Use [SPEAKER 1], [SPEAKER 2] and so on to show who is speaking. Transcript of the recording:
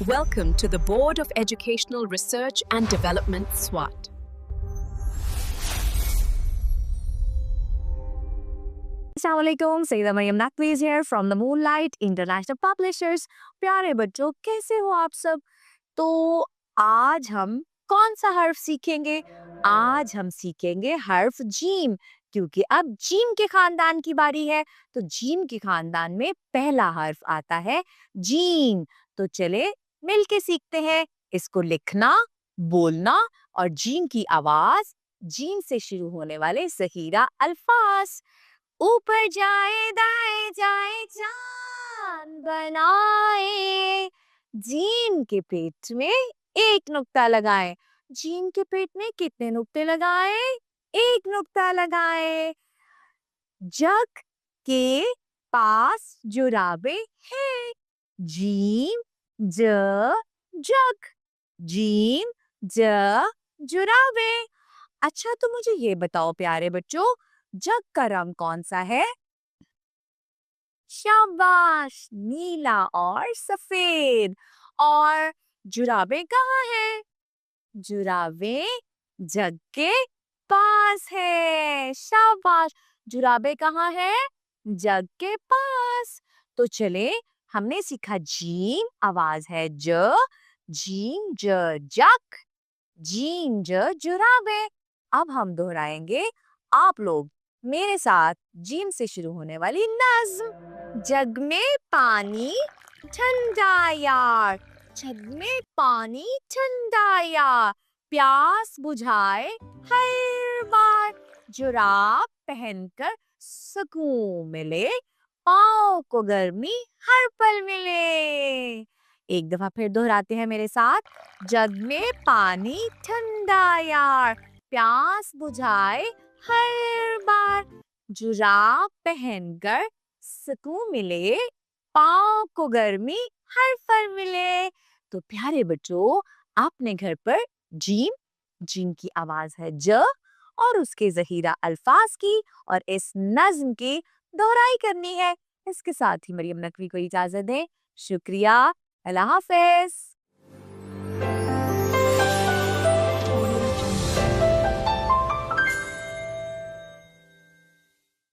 [SPEAKER 1] Welcome to the Board of Educational Research and Development, SWAT.
[SPEAKER 2] अस्सलामुअलैकुम, Saeeda Maryam नकवीज here from the Moonlight International Publishers। प्यारे बच्चों, कैसे हो आप सब? तो आज हम कौन सा हर्फ सीखेंगे? आज हम सीखेंगे हर्फ जीम, क्योंकि अब जीम के खानदान की बारी है। तो जीम के खानदान में पहला हर्फ आता है जीम। तो चले मिलके सीखते हैं इसको लिखना, बोलना और जीम की आवाज, जीम से शुरू होने वाले ज़हीरा अल्फाज। ऊपर जाए दाएं जाए चांद बनाए, जीम के पेट में एक नुक्ता लगाए। जीम के पेट में कितने नुक्ते लगाए? एक नुक्ता लगाए। जग के पास जुराबे हैं। जीम ज जग, जीम ज जुराबे। अच्छा, तो मुझे ये बताओ प्यारे बच्चों, जग का रंग कौन सा है? शाबाश, नीला और सफेद। और जुराबे कहाँ है? जुराबे जग के पास है। शाबाश, जुराबे कहाँ है? जग के पास। तो चले, हमने सीखा जीम आवाज है ज, जीम ज जग, जीम ज जुराबे। अब हम दोहराएंगे, आप लोग मेरे साथ जीम से शुरू होने वाली नज्म। जग में पानी ठंडा यार, जग में पानी ठंडा यार, प्यास बुझाए हर बार, जुराब पहनकर सुकून मिले, पाँव को गर्मी हर पल मिले। एक दफा फिर दोहराते हैं मेरे साथ। जग में पानी ठंडा यार, प्यास बुझाए हर बार, जुराब पहनकर सुकून मिले, पाँव को गर्मी हर पल मिले। तो प्यारे बच्चों, आपने घर पर जीम, जीम की आवाज है ज और उसके ज़हीरा अल्फाज की और इस नज्म की दोहराई करनी है। इसके साथ ही मरियम नकवी को इजाजत दें। शुक्रिया, अल्लाह हाफ़िज़।